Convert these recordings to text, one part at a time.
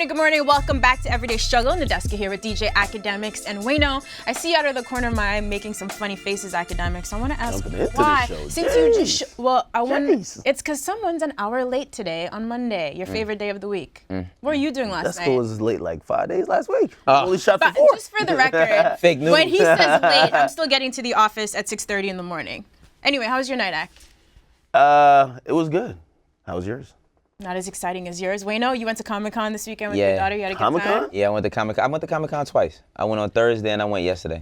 good morning. Welcome back to Everyday Struggle. In the desk here with DJ Academics and Wayno. I see out of the corner of my eye making some funny faces, Academics. I want to ask why. Since you just, I want. It's because someone's an hour late today on Monday, your favorite day of the week. What were you doing last night? That was late like 5 days last week. Only shot for 4. Just for the record, fake news. When he says late, I'm still getting to the office at 6:30 in the morning. Anyway, how was your night, Act? It was good. How was yours? Not as exciting as yours. Wayno, you went to Comic-Con this weekend with your daughter. You had a good time? Yeah, I went to Comic-Con. I went to Comic-Con twice. I went on Thursday and I went yesterday.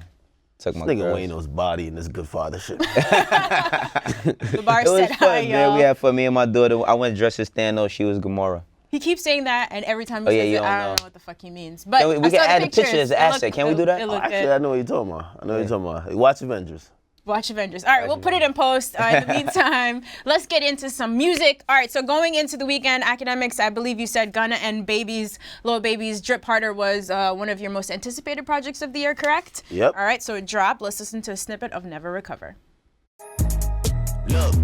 Took my nigga Wayno's body and this good father shit. The bar said fun, hi, man. y'all. We had fun. Me and my daughter. I went dressed as Thanos. She was Gamora. He keeps saying that, and every time he says it, I don't know what the fuck he means. But we can add the picture as an asset. Can we do that? Actually, I know what you're talking about. Watch Avengers. Watch Avengers. All right, we'll put it in post. In the meantime, let's get into some music. All right, so going into the weekend, Academics, I believe you said Gunna and Lil Baby's Drip Harder was one of your most anticipated projects of the year, correct? Yep. All right, so it dropped. Let's listen to a snippet of Never Recover. Look,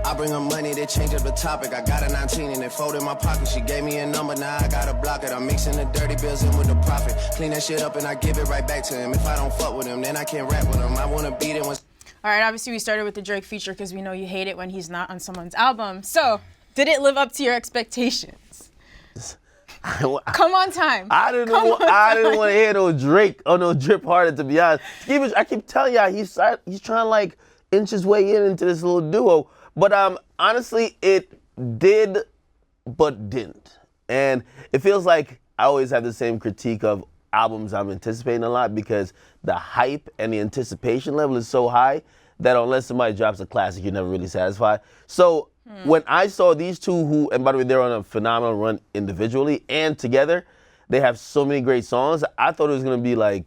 I bring her money, they change up the topic. I got a 19 and it folded in my pocket. She gave me a number, now I gotta block it. I'm mixing the dirty bills in with the profit. Clean that shit up and I give it right back to him. If I don't fuck with him, then I can't rap with him. I wanna beat him. All right, obviously we started with the Drake feature because we know you hate it when he's not on someone's album. So, did it live up to your expectations? Come on, time. I didn't want to hear no Drake or no Drip Harder, to be honest. I keep telling y'all, he's trying to like inch his way into this little duo. But honestly, it did, but didn't. And it feels like I always have the same critique of albums I'm anticipating a lot because the hype and the anticipation level is so high that unless somebody drops a classic, you're never really satisfied. So when I saw these two who, and by the way, they're on a phenomenal run individually and together, they have so many great songs. I thought it was going to be like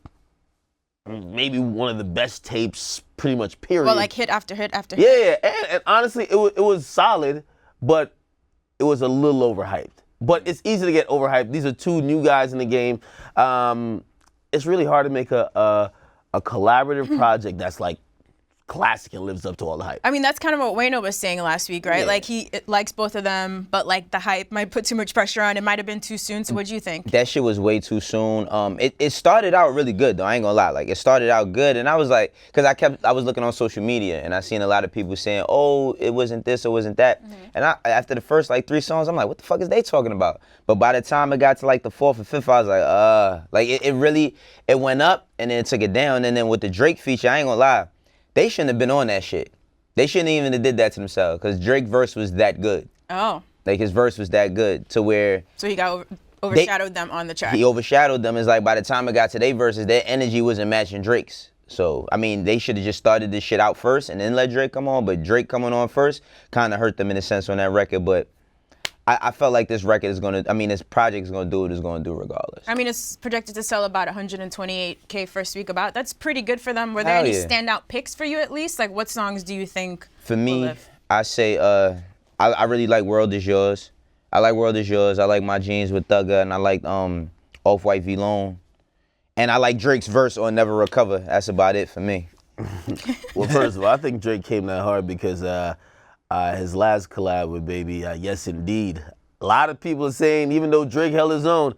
maybe one of the best tapes pretty much, period. Well, like hit after hit after hit. Yeah. And honestly, it was solid, but it was a little overhyped. But it's easy to get overhyped. These are two new guys in the game. It's really hard to make a collaborative project that's like classic and lives up to all the hype. I mean, that's kind of what Wayno was saying last week, right? Yeah. Like he likes both of them, but like the hype might put too much pressure on. It might have been too soon. So what'd you think? That shit was way too soon. It started out really good though. I ain't gonna lie. Like it started out good, and I was like, cause I was looking on social media and I seen a lot of people saying, oh, it wasn't this, it wasn't that. And after the first like 3 songs, I'm like, what the fuck is they talking about? But by the time it got to like the 4th or 5th, I was like, it really went up and then it took it down. And then with the Drake feature, I ain't gonna lie. They shouldn't have been on that shit. They shouldn't even have did that to themselves because Drake's verse was that good. Oh. Like his verse was that good to where... So he got overshadowed them on the track. He overshadowed them. It's like by the time it got to their verses, their energy wasn't matching Drake's. So, I mean, they should have just started this shit out first and then let Drake come on. But Drake coming on first kind of hurt them in a sense on that record. But I felt like this record is going to, this project is going to do what it's going to do regardless. I mean, it's projected to sell about 128K first week That's pretty good for them. Were there any standout picks for you at least? Like what songs do you think For me, I say, I really like World Is Yours. I like World Is Yours. I like My Jeans with Thugger, and I like Off-White V Lone. And I like Drake's verse on Never Recover. That's about it for me. Well, first of all, I think Drake came that hard because his last collab with Baby, Yes Indeed. A lot of people are saying, even though Drake held his own,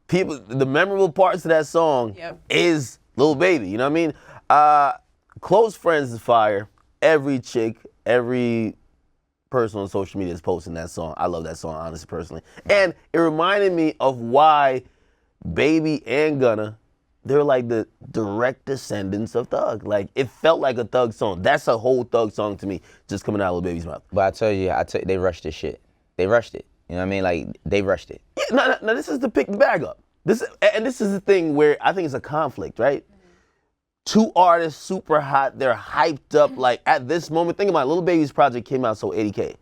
the memorable parts of that song is Lil Baby. You know what I mean? Close Friends is fire. Every chick, every person on social media is posting that song. I love that song, honestly, personally. And it reminded me of why Baby and Gunna, they're like the direct descendants of Thug. Like, it felt like a Thug song. That's a whole Thug song to me, just coming out of Lil Baby's mouth. But I tell you, they rushed this shit. They rushed it. You know what I mean? Like, they rushed it. Yeah, no, this is to pick the bag up. This is the thing where I think it's a conflict, right? Two artists, super hot, they're hyped up. Like, at this moment, think about it, Lil Baby's project came out, so 80K.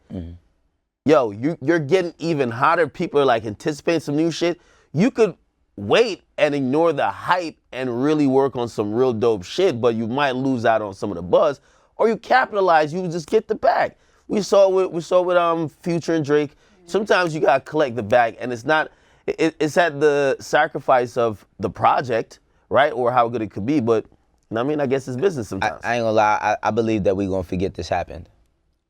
Yo, you're getting even hotter. People are, like, anticipating some new shit. You could wait and ignore the hype and really work on some real dope shit, but you might lose out on some of the buzz, or you capitalize, you just get the bag. We saw with Future and Drake. Sometimes you gotta collect the bag, and it's at the sacrifice of the project, right, or how good it could be. But I mean, I guess it's business sometimes. I ain't gonna lie, I believe that we gonna forget this happened.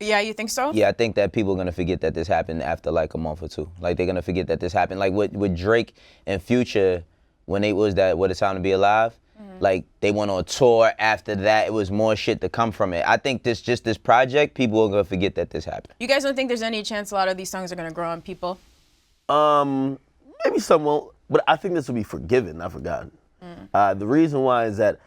Yeah, you think so? Yeah, I think that people are gonna forget that this happened after like a month or two. Like they're gonna forget that this happened. Like with Drake and Future, when they was that What a Time to Be Alive, like they went on tour after that. It was more shit to come from it. I think this project, people are gonna forget that this happened. You guys don't think there's any chance a lot of these songs are gonna grow on people? Maybe some won't, but I think this will be forgiven, not forgotten. The reason why is that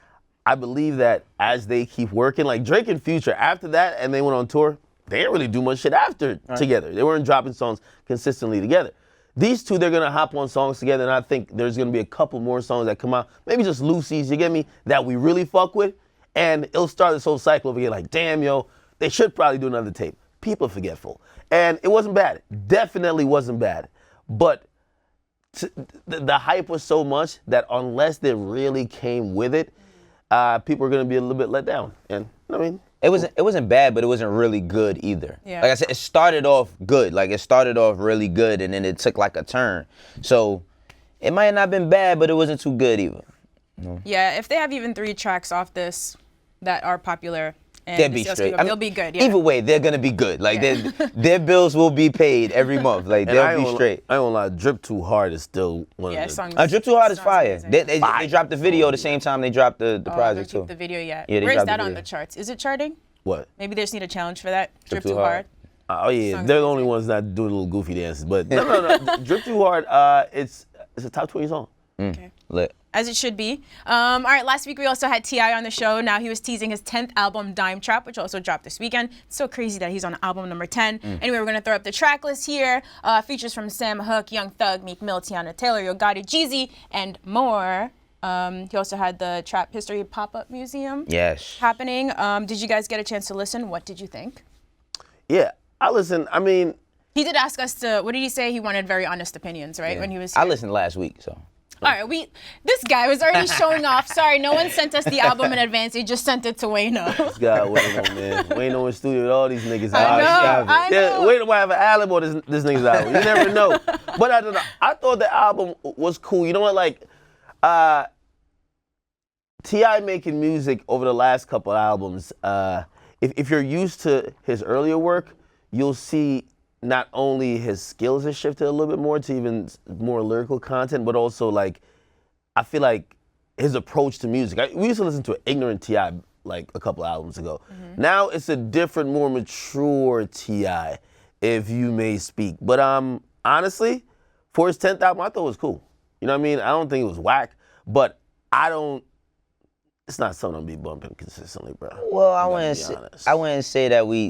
I believe that as they keep working, like Drake and Future, after that, and they went on tour, they didn't really do much shit after together. They weren't dropping songs consistently together. These two, they're gonna hop on songs together, and I think there's gonna be a couple more songs that come out, maybe just loosies, you get me, that we really fuck with, and it'll start this whole cycle over again, like, damn, yo, they should probably do another tape. People are forgetful. And it wasn't bad. Definitely wasn't bad. But the hype was so much that unless they really came with it, people are gonna be a little bit let down. And I mean, it wasn't bad, but it wasn't really good either. Yeah. Like I said, it started off good. Like it started off really good, and then it took like a turn. So it might not have been bad, but it wasn't too good either. Yeah, if they have even 3 tracks off this that are popular, and They'll the be sales straight. keep up, they'll be good. Yeah. Either way, they're gonna be good. Like Yeah. their bills will be paid every month. Like and I they'll ain't be gonna- straight. I ain't gonna lie, Drip Too Hard is still one Yeah, of the... songs. Drip Too Hard is Sounds fire. amazing. They dropped the video the same time they dropped the Oh, project they too. keep the video yet. Yeah, they Where's dropped that the on video. the charts? Is it charting? What? Maybe they just need a challenge for that. Drip Too Too Hard. Hard. Oh yeah, Song's they're the only amazing. ones that do little goofy dances. But no. Drip Too Hard, it's a top 20 song. Okay. Lit. As it should be. All right, last week we also had T.I. on the show. Now he was teasing his 10th album, Dime Trap, which also dropped this weekend. It's so crazy that he's on album number 10. Anyway, we're going to throw up the track list here. Features from Sam Hook, Young Thug, Meek Mill, Tiana Taylor, Yo Gotti, Jeezy, and more. He also had the Trap History Pop-Up Museum Yes. happening. Did you guys get a chance to listen? What did you think? Yeah, I listen. I mean, He did ask us to, what did he say? He wanted very honest opinions, right? When he was here. I listened last week, so. All right, this guy was already showing off. Sorry, no one sent us the album in advance. They just sent it to Wayno. this guy Wayno, man. Wayno in studio with all these niggas. I know, I Yeah, know. Wayno might have an album or this nigga's album. You never know. But I don't know. I thought the album was cool. You know what? Like, T.I. making music over the last couple albums, if you're used to his earlier work, you'll see not only his skills have shifted a little bit more to even more lyrical content, but also like, I feel like his approach to music. We used to listen to Ignorant T.I. like a couple albums ago. Now it's a different, more mature T.I., if you may speak. But honestly, for his 10th album, I thought it was cool. You know what I mean? I don't think it was whack, but it's not something I'll be bumping consistently, bro. Well, I wouldn't say that we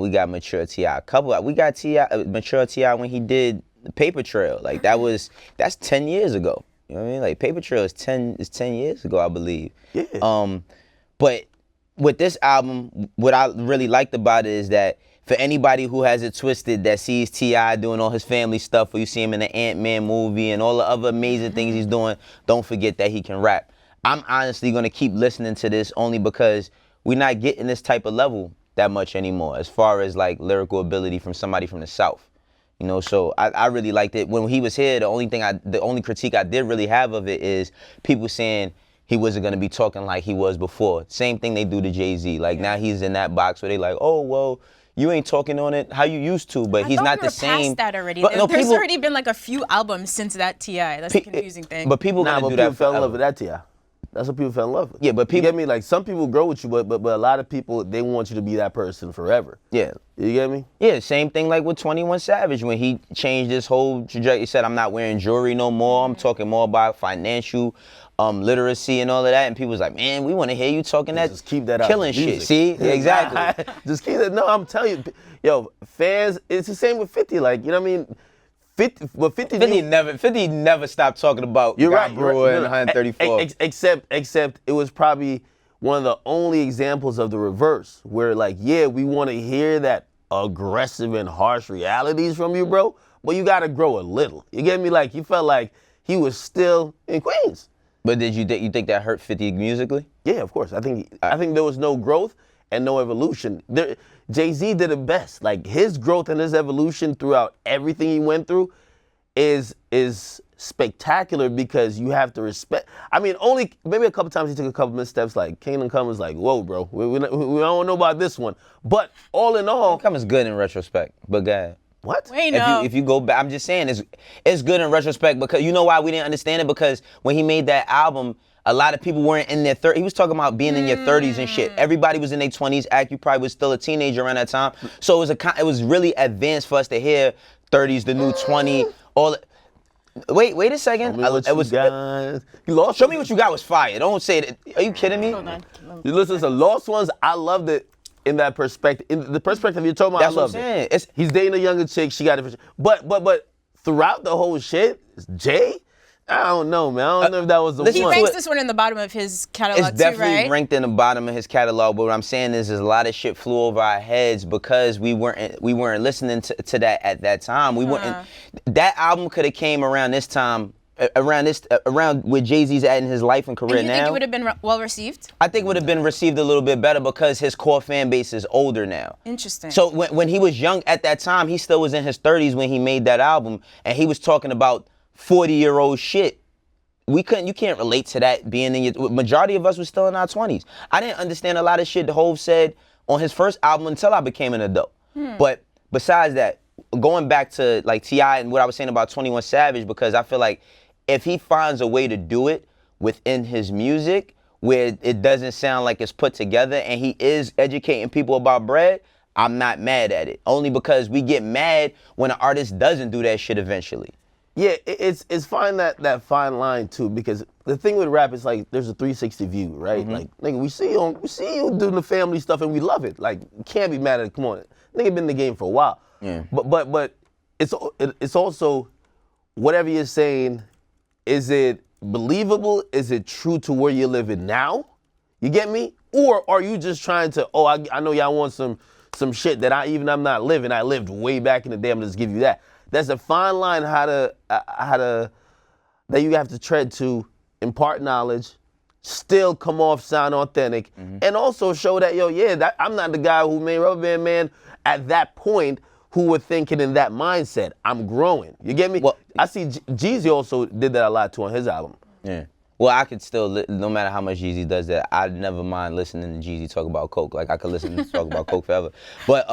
got mature T.I. We got mature T.I. when he did the Paper Trail. Like that's 10 years ago. You know what I mean? Like Paper Trail is 10 years ago, I believe. Yeah. But with this album, what I really liked about it is that for anybody who has it twisted, that sees T.I. doing all his family stuff, or you see him in the Ant-Man movie and all the other amazing things he's doing, don't forget that he can rap. I'm honestly going to keep listening to this only because we're not getting this type of level that much anymore as far as like lyrical ability from somebody from the South. You know, so I really liked it. When he was here, the only critique I did really have of it is people saying he wasn't going to be talking like he was before. Same thing they do to Jay-Z. Like now he's in that box where they like, oh, well, you ain't talking on it how you used to, but he's not the same. Past that already. But, There's already been like a few albums since that T.I. That's the confusing thing. But people Nah, gonna but do people that fell in forever. love with that T.I. That's what people fell in love with. Yeah, but people- You get me? Like, some people grow with you, but a lot of people, they want you to be that person forever. Yeah. You get me? Yeah, same thing like with 21 Savage when he changed his whole trajectory. He said, I'm not wearing jewelry no more. I'm talking more about financial literacy and all of that. And people was like, man, we want to hear you talking that Just keep that out. killing shit. See? Yeah, exactly. Just keep that. No, I'm telling you. Yo, fans, it's the same with 50. Like, you know what I mean? 50 never stopped talking about You're God right. Brewer and 134. Except it was probably one of the only examples of the reverse, where like, yeah, we want to hear that aggressive and harsh realities from you, bro, but you gotta grow a little. You get me? Like, you felt like he was still in Queens. But did you think that hurt 50 musically? Yeah, of course. I think there was no growth and no evolution. Jay-Z did it best. Like, his growth and his evolution throughout everything he went through, is spectacular because you have to respect. I mean, only maybe a couple times he took a couple missteps. Like Kingdom Come was like, whoa, bro, we don't know about this one. But all in all, Come is good in retrospect, but go ahead. what? Wait, no. If you go back, I'm just saying it's good in retrospect because you know why we didn't understand it, because when he made that album, a lot of people weren't in their 30s. He was talking about being in your 30s and shit. Everybody was in their 20s. You probably was still a teenager around that time. So it was really advanced for us to hear 30s, the new 20, all. Wait a second. Show me what you got was fire. Don't say that. Are you kidding me? Hold on. You listen to Lost Ones. I loved it in that perspective. In the perspective you're talking about, That's I loved what I'm saying. He's dating a younger chick. She got different. But throughout the whole shit, Jay, I don't know, man. I don't know if that was the He one. ranks this one in the bottom of his catalog It's definitely too, right? ranked in the bottom of his catalog, but what I'm saying is a lot of shit flew over our heads because we weren't listening to that at that time. We weren't. That album could have came around this time, around where Jay-Z's at in his life and career And you now. think it would have been well received? I think it would have been received a little bit better because his core fan base is older now. Interesting. So when he was young at that time, he still was in his 30s when he made that album, and he was talking about 40-year-old shit. You can't relate to that being in your, majority of us was still in our 20s. I didn't understand a lot of shit Hov said on his first album until I became an adult. But besides that, going back to like T.I. and what I was saying about 21 Savage, because I feel like if he finds a way to do it within his music where it doesn't sound like it's put together and he is educating people about bread, I'm not mad at it. Only because we get mad when an artist doesn't do that shit eventually. Yeah, it's fine that fine line too, because the thing with rap is like there's a 360 view, right? Like nigga, we see you doing the family stuff and we love it. Like you can't be mad at it. Come on, nigga been in the game for a while. Yeah. But it's also whatever you're saying, is it believable? Is it true to where you're living now? You get me? Or are you just trying to? Oh, I know y'all want some shit that I'm not living. I lived way back in the day. I'm just give you that. There's a fine line that you have to tread to impart knowledge, still come off sound authentic, and also show that I'm not the guy who made Rubber Band Man at that point who were thinking in that mindset. I'm growing. You get me? Well, I see Jeezy also did that a lot too on his album. Yeah. Well, I could still, no matter how much Jeezy does that, I'd never mind listening to Jeezy talk about coke. Like I could listen to talk about coke forever. But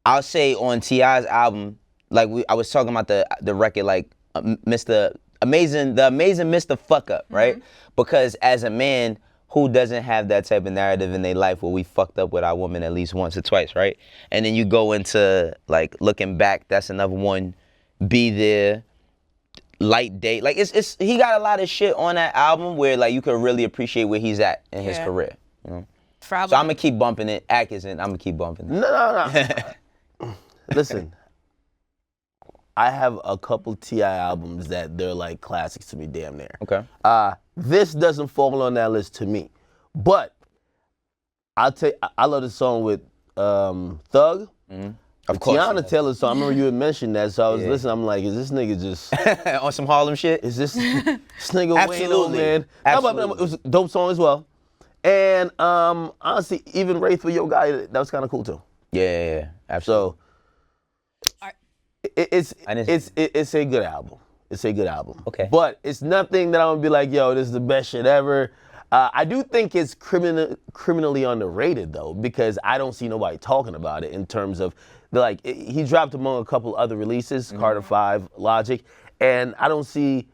I'll say on T.I.'s album, like I was talking about the record, like the amazing Mr. Fuck Up, right? Because as a man who doesn't have that type of narrative in their life where we fucked up with our woman at least once or twice, right? And then you go into like looking back, that's another one. Be There, Light Date, like it's he got a lot of shit on that album where like you could really appreciate where he's at in his career, you know. So I'm gonna keep bumping it. Ack isn't. I'm gonna keep bumping it. No. Listen. I have a couple T.I. albums that they're like classics to me, damn near. Okay. This doesn't fall on that list to me, but I love the song with Thug. Of course. Tiana Taylor's song. I remember you had mentioned that, so I was listening. I'm like, is this nigga just on some Harlem shit? Is this nigga Wayno, Absolutely. man? Absolutely. No, but it was a dope song as well. And honestly, even Wraith for Yo Guy, that was kind of cool too. Yeah, absolutely. So it's a good album. It's a good album. Okay. But it's nothing that I'm gonna be like, yo, this is the best shit ever. I do think it's criminally underrated though, because I don't see nobody talking about it in terms of he dropped among a couple other releases, Carter 5, Logic, and I don't see,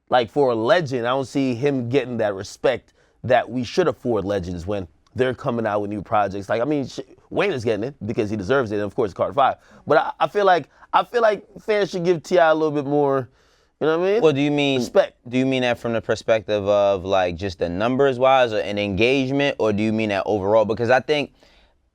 like for a legend, I don't see him getting that respect that we should afford legends when they're coming out with new projects. Like, I mean, Wayne is getting it because he deserves it, and of course, Carter 5. But I feel like fans should give T.I. a little bit more, you know what I mean? Well, do you mean respect? Do you mean that from the perspective of like just the numbers wise or an engagement, or do you mean that overall? Because I think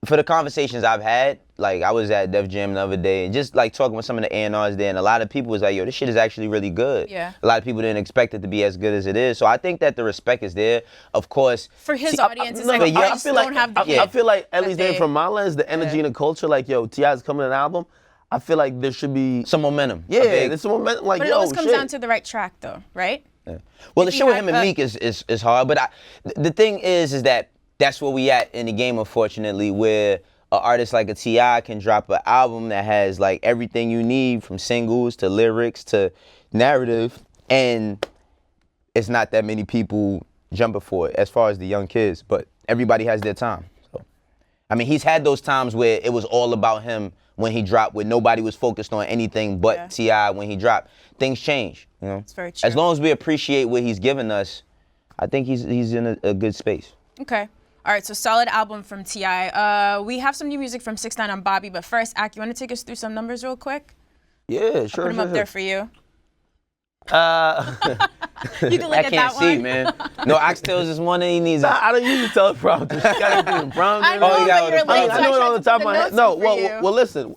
for the conversations I've had, like I was at Def Jam the other day and just like talking with some of the A&Rs there, and a lot of people was like, yo, this shit is actually really good. Yeah. A lot of people didn't expect it to be as good as it is. So I think that the respect is there. Of course. For his audience, it's no, like, but I just don't have the I feel like, at least they- from my lens, the energy and the culture, like, yo, T.I.'s coming an album, I feel like there should be Some momentum. Yeah, there's some momentum. Like, But it yo, always comes shit. down to the right track though, right? Yeah. Well, the If shit you with had him and Meek is hard, but the thing is that that's where we at in the game, unfortunately, where artist like a T.I. can drop an album that has like everything you need from singles to lyrics to narrative, and it's not that many people jumping for it as far as the young kids, but everybody has their time. So, I mean, he's had those times where it was all about him when he dropped, where nobody was focused on anything but T.I. when he dropped. Things change, you know? It's very true. As long as we appreciate what he's given us, I think he's in a good space. Okay. All right, so solid album from T.I. We have some new music from 6ix9ine on Bobby, but first, Ak, you want to take us through some numbers real quick? Yeah, sure. I'll put them up there for you. You deleted I can't that see, one. man. No, Oxtails is one that he needs. I don't usually tell prompter. She gotta do the prompter. I know, you got but you're late, so I know it tried on to the top put of my head. notes No, in for you. well, listen.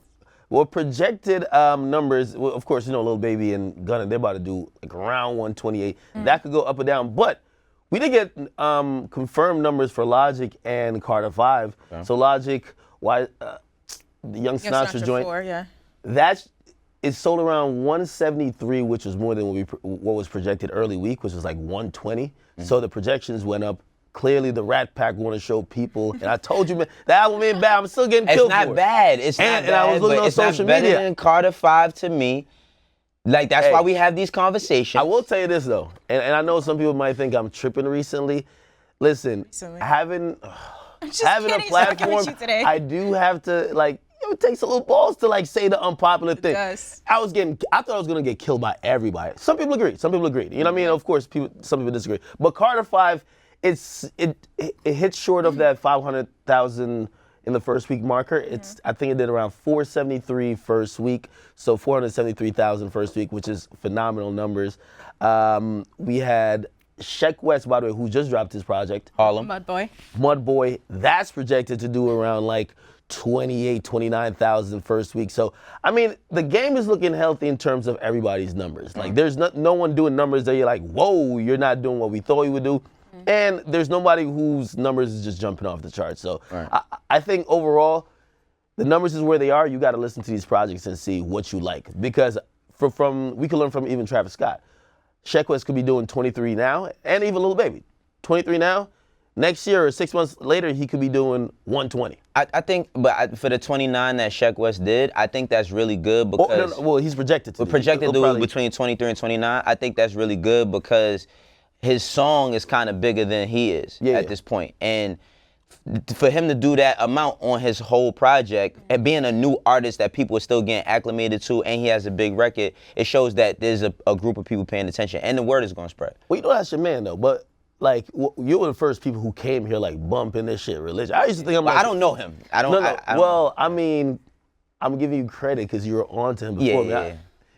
Well, projected numbers, well, of course, you know, Lil Baby and Gunna, they're about to do like around 128. That could go up or down, but we did get confirmed numbers for Logic and Carter 5. Okay. So Logic, the Young Sinatra joint, 4, yeah. that is sold around 173, which was more than what was projected early week, which was like 120. So the projections went up. Clearly, the Rat Pack want to show people, and I told you, man, the album ain't bad. I'm still getting killed for it. It's not bad. It's not bad. And I was looking on social media. It's better than Carter 5 to me. Like, that's why we have these conversations. I will tell you this, though, and I know some people might think I'm tripping recently. Listen, having a platform, I do have to, like, it takes a little balls to, like, say the unpopular thing. Does. I thought I was going to get killed by everybody. Some people agree. You know what I mean? Of course, some people disagree. But Carter 5, it hits short of that 500,000 in the first week marker. I think it did around 473 first week, so 473,000 first week, which is phenomenal numbers. We had Sheck West, by the way, who just dropped his project. Harlem. Mud Boy. That's projected to do around like 28, 29,000 first week. So, I mean, the game is looking healthy in terms of everybody's numbers. Like, there's no one doing numbers that you're like, whoa, you're not doing what we thought you would do. And there's nobody whose numbers is just jumping off the charts. So I think overall, the numbers is where they are. You got to listen to these projects and see what you like. Because we can learn from even Travis Scott. Sheck West could be doing 23 now, and even Lil Baby. 23 now. Next year or 6 months later, he could be doing 120. I think, but for the 29 that Sheck West did, I think that's really good because... Well, he's projected to. Projected to do between 23 and 29. I think that's really good because his song is kind of bigger than he is at this point. And for him to do that amount on his whole project and being a new artist that people are still getting acclimated to, and he has a big record, it shows that there's a group of people paying attention, and the word is going to spread. Well, you know that's your man, though, but like, you were the first people who came here like bumping this shit religion. I used to think I'm like... I don't know him. I don't Well, I mean, I'm giving you credit because you were on to him before me. Yeah.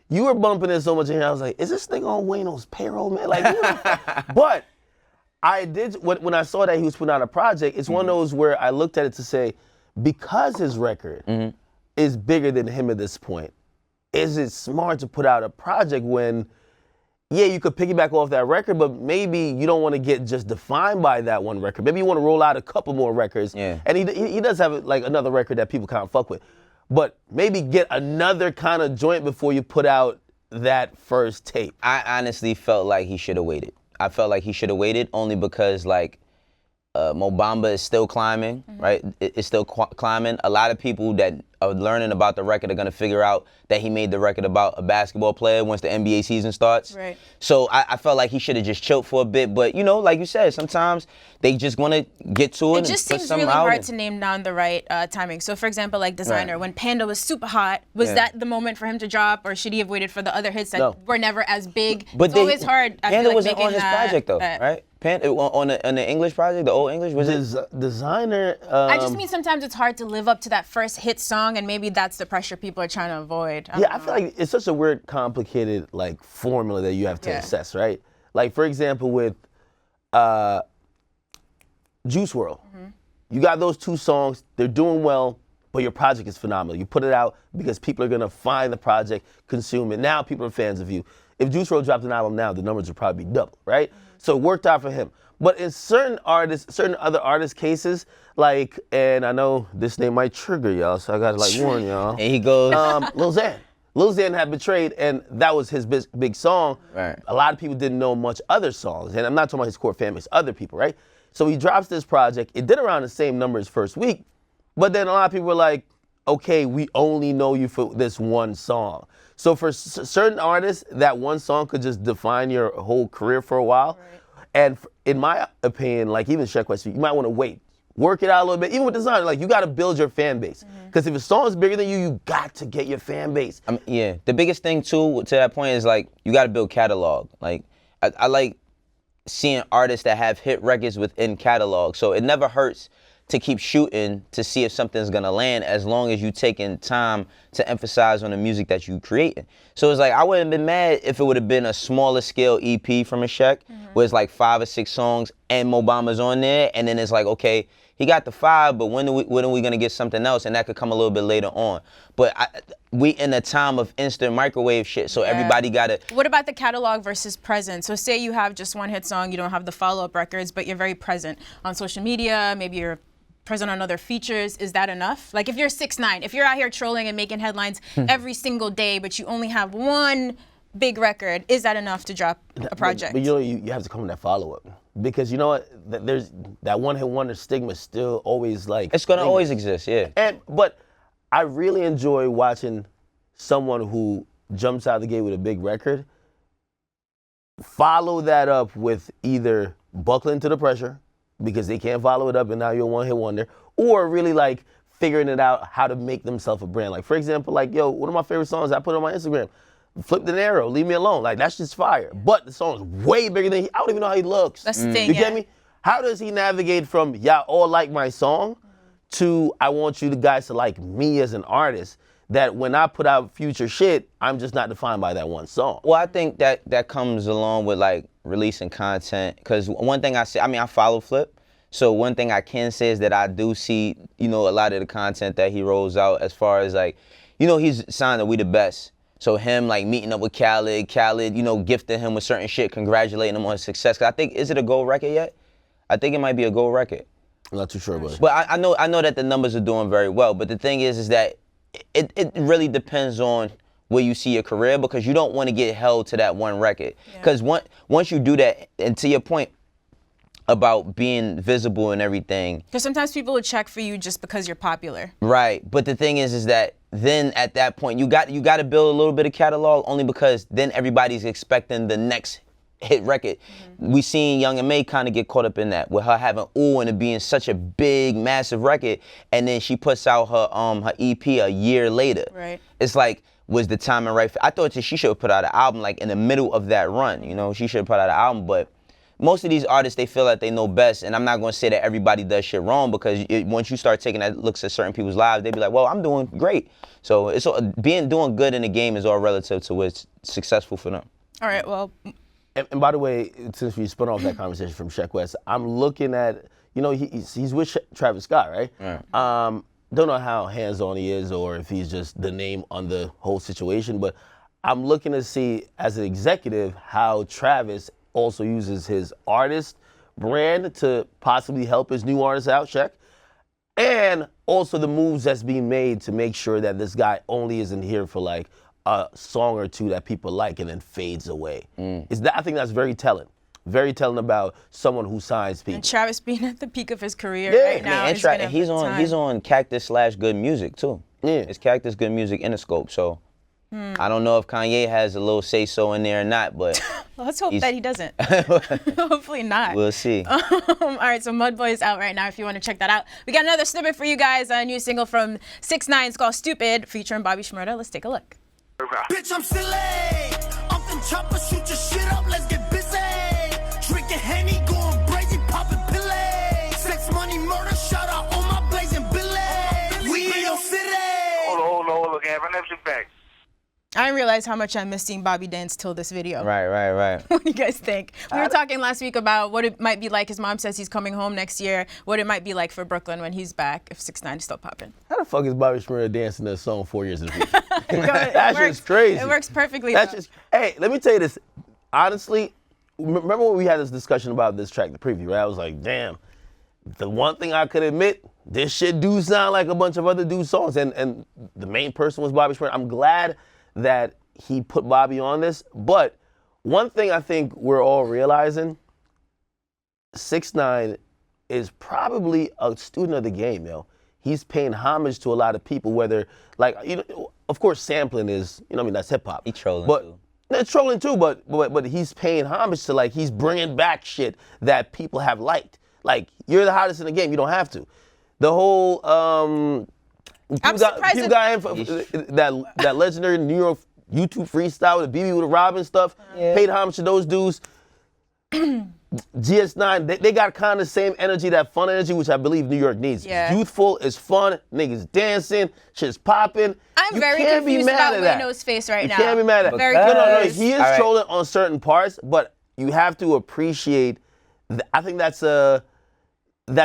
You were bumping it so much in here, I was like, is this thing on Wayno's payroll, man? Like, but I did, when I saw that he was putting out a project, it's one of those where I looked at it to say, because his record is bigger than him at this point, is it smart to put out a project when, yeah, you could piggyback off that record, but maybe you don't want to get just defined by that one record. Maybe you want to roll out a couple more records. Yeah. And he does have like another record that people kind of fuck with. But maybe get another kind of joint before you put out that first tape. I honestly felt like he should have waited. I felt like he should have waited only because, like, Mo Bamba is still climbing, right? It's still climbing. A lot of people that are learning about the record are going to figure out that he made the record about a basketball player once the NBA season starts. Right. So I felt like he should have just chilled for a bit. But, you know, like you said, sometimes they just want to get to it. It just seems really hard to name down the right timing. So, for example, like Designer, when Panda was super hot, was that the moment for him to drop, or should he have waited for the other hits that were never as big? But it's always hard. Panda wasn't on his project, though, right? Panda, on the English project, the old English, was it? Designer. I just mean sometimes it's hard to live up to that first hit song, and maybe that's the pressure people are trying to avoid. I feel like it's such a weird, complicated like formula that you have to assess, right? Like, for example, with Juice WRLD, you got those two songs, they're doing well, but your project is phenomenal. You put it out because people are gonna find the project, consume it. Now people are fans of you. If Juice WRLD dropped an album now, the numbers would probably be double, right? So it worked out for him. But in certain other artists' cases, like, and I know this name might trigger y'all, so I gotta like warn y'all. And he goes, Lil Xan. Lil Xan had Betrayed, and that was his big song. Right. A lot of people didn't know much other songs, and I'm not talking about his core fan base, other people, right? So he drops this project. It did around the same numbers first week, But then a lot of people were like, okay, we only know you for this one song. So for certain artists, that one song could just define your whole career for a while. Right. And in my opinion, like even 6ix9ine, you might want to wait. Work it out a little bit. Even with design, like you got to build your fan base. Because if a song is bigger than you, you got to get your fan base. Yeah, the biggest thing too to that point is like you got to build catalog. Like I like seeing artists that have hit records within catalog. So it never hurts to keep shooting to see if something's gonna land, as long as you taking time to emphasize on the music that you creating. So it's like I wouldn't have been mad if it would have been a smaller scale EP from a Shaq, where it's like 5 or 6 songs and Mo Bamba's on there, and then it's like, okay, he got the 5, but when are we gonna get something else? And that could come a little bit later on. But we in a time of instant microwave shit, so everybody gotta. What about the catalog versus present? So say you have just one hit song, you don't have the follow-up records, but you're very present on social media, maybe you're present on other features. Is that enough? Like if you're 6ix9ine, if you're out here trolling and making headlines every single day, but you only have one big record, is that enough to drop a project? But you know, you have to come with that follow-up. Because you know what, there's that one-hit wonder stigma still always like. It's gonna always exist, yeah. But I really enjoy watching someone who jumps out the gate with a big record, follow that up with either buckling to the pressure, because they can't follow it up and now you're a one-hit wonder, or really like figuring it out how to make themselves a brand. Like for example, like yo, one of my favorite songs I put on my Instagram, Flip an Arrow, Leave Me Alone. Like that's just fire. But the song's way bigger than I don't even know how he looks. That's the thing, You get me? How does he navigate from y'all all like my song to I want you guys to like me as an artist, that when I put out future shit, I'm just not defined by that one song? Well, I think that comes along with like releasing content. Because one thing I follow Flip. So one thing I can say is that I do see, you know, a lot of the content that he rolls out as far as like, you know, he's signed to We The Best. So him like meeting up with Khaled, you know, gifting him with certain shit, congratulating him on his success. 'Cause I think, is it a gold record yet? I think it might be a gold record. I'm not too sure about it. But I know that the numbers are doing very well. But the thing is that it really depends on where you see your career, because you don't want to get held to that one record. Because once you do that, and to your point about being visible and everything. Because sometimes people would check for you just because you're popular. Right, but the thing is that then at that point you got to build a little bit of catalog, only because then everybody's expecting the next hit record. We seen Young and May kind of get caught up in that, with her having Ooh and it being such a big, massive record, and then she puts out her EP a year later. Right. It's like, was the timing right? I thought that she should have put out an album like in the middle of that run. You know, she should have put out an album, but most of these artists, they feel that they know best, and I'm not going to say that everybody does shit wrong, because once you start taking that looks at certain people's lives, they be like, well, I'm doing great. So it's doing good in the game is all relative to what's successful for them. All right, well. And by the way, since we spun off that conversation from 6ix9ine, I'm looking at, you know, he's with Travis Scott, right? Right. Don't know how hands-on he is, or if he's just the name on the whole situation, but I'm looking to see, as an executive, how Travis also uses his artist brand to possibly help his new artists out, Shaq. And also the moves that's being made to make sure that this guy only isn't here for like a song or two that people like and then fades away. I think that's very telling. Very telling about someone who signs people. And Travis being at the peak of his career right now. And he's on Cactus/Good Music too. Yeah. It's Cactus Good Music Interscope, so I don't know if Kanye has a little say-so in there or not, but well, let's hope that he doesn't. Hopefully not. We'll see. All right, so Mudboy is out right now if you want to check that out. We got another snippet for you guys, a new single from 6ix9ine. It's called Stupid, featuring Bobby Shmurda. Let's take a look. Bitch, I'm silly. Off them choppers, shoot your shit up, let's get busy. Drinking Henny, going crazy, popping pillay. Sex, money, murder, shout out on my blazing billy. We in your city. Hold on, Gavin, let's get back. I didn't realize how much I missed seeing Bobby dance till this video. Right. What do you guys think? We were talking last week about what it might be like. His mom says he's coming home next year. What it might be like for Brooklyn when he's back, if 6ix9ine is still popping. How the fuck is Bobby Shmurda dancing that song 4 years in the future? That's just crazy. It works perfectly. Hey, let me tell you this. Honestly, remember when we had this discussion about this track, the preview, right? I was like, damn, the one thing I could admit, this shit do sound like a bunch of other dudes' songs. And the main person was Bobby Shmurda. I'm glad that he put Bobby on this. But one thing I think we're all realizing, 6ix9ine is probably a student of the game, yo. he's paying homage to a lot of people, whether, like, you know, of course, sampling is, you know, I mean, that's hip hop. He trolling too. too. It's trolling too, but he's paying homage to, like, he's bringing back shit that people have liked. Like, you're the hottest in the game. You don't have to. The whole people got him for that legendary New York YouTube freestyle with the BB with the Robin stuff. Paid homage to those dudes. GS9, they got kind of the same energy, that fun energy, which I believe New York needs. Yeah. It's youthful, it's fun, niggas dancing, shit's popping. I'm very confused about Wayno's face right now. You can't be mad at that. Very No, confused. he is trolling on certain parts, but you have to appreciate, I think that's a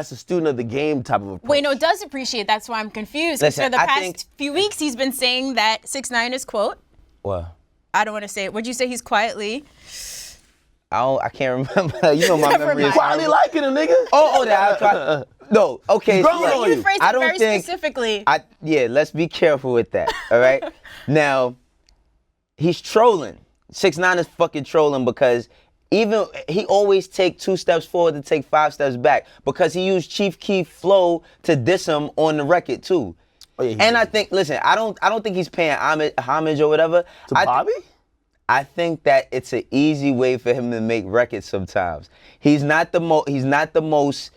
student of the game type of approach. Wayno does appreciate, that's why I'm confused. Listen, For the past few weeks, he's been saying that 6ix9ine is, quote, What? I don't want to say it. What'd you say? He's quietly? I can't remember. You know my memory is Quietly liking him, nigga. No, okay. He's growing on You phrased I it don't very think, specifically. Let's be careful with that, all right? Now, he's trolling. 6ix9ine is fucking trolling because even he always take 2 steps forward to take 5 steps back because he used Chief Keef flow to diss him on the record too. Oh, yeah, and I think, listen, I don't think he's paying homage or whatever. To Bobby? I think that it's an easy way for him to make records sometimes. He's not the most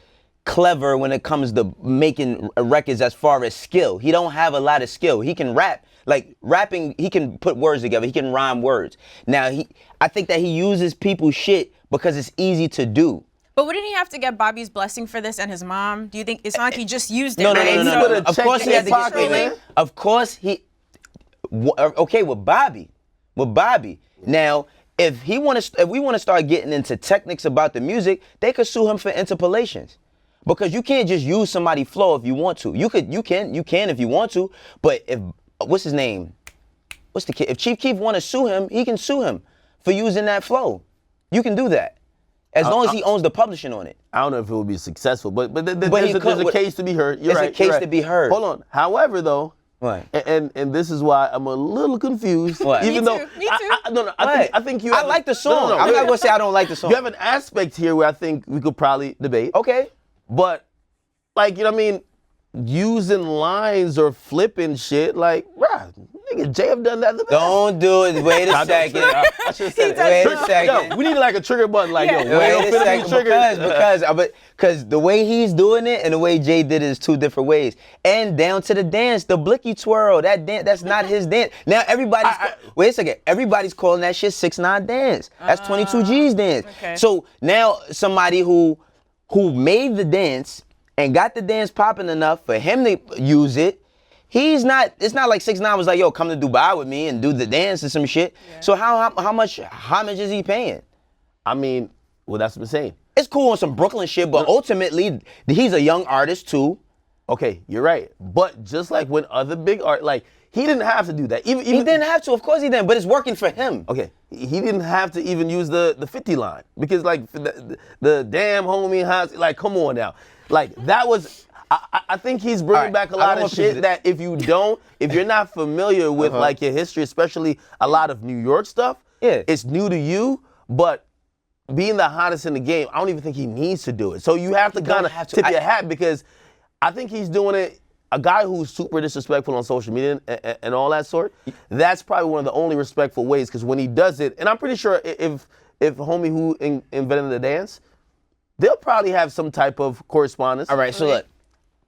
clever when it comes to making records as far as skill. He don't have a lot of skill. He can rap. Like rapping, he can put words together. He can rhyme words. Now, I think that he uses people's shit because it's easy to do. But wouldn't he have to get Bobby's blessing for this and his mom? Do you think it's not like he just used it? No. Right? Of course he had to get. Of course he. Okay, with Bobby. Now, if we want to start getting into techniques about the music, they could sue him for interpolations, because you can't just use somebody's flow if you want to. You can if you want to, but if what's his name? What's the kid? If Chief Keef want to sue him, he can sue him for using that flow. You can do that as long as he owns the publishing on it. I don't know if it would be successful, but there's a case to be heard. You're right. There's a case to be heard. Hold on. However, though. What? And this is why I'm a little confused. What? Even Me though too. I think you. I like the song. No. I'm not gonna say I don't like the song. You have an aspect here where I think we could probably debate. Okay. But, like, you know what I mean? Using lines or flipping shit, like, bruh, nigga, Jay have done that. Don't do it. Wait a second. I should have said Wait it. a second. Yo, we need like a trigger button, like, yo, Wait a second, trigger. because the way he's doing it and the way Jay did it is 2 different ways. And down to the dance, the blicky twirl, that dance, that's not his dance. Now wait a second, everybody's calling that shit 6ix9ine dance. That's 22 G's dance. Okay. So now somebody who made the dance and got the dance popping enough for him to use it, it's not like 6ix9ine was like, yo, come to Dubai with me and do the dance and some shit. Yeah. So how much homage is he paying? I mean, well, that's what I'm saying. It's cool on some Brooklyn shit, but ultimately, he's a young artist too. Okay, you're right. But just like when other big art, like, he didn't have to do that. Even he didn't have to, of course he didn't, but it's working for him. Okay, he didn't have to even use the 50 line, because like the damn homie, like, come on now. Like, that was, I think he's bringing back a lot of shit that if you're not familiar with like your history, especially a lot of New York stuff, it's new to you, but being the hottest in the game, I don't even think he needs to do it. So you have to kind of tip your hat, because I think he's doing it. A guy who's super disrespectful on social media and all that sort, that's probably one of the only respectful ways, because when he does it, and I'm pretty sure if homie who invented the dance, they'll probably have some type of correspondence. All right, so look,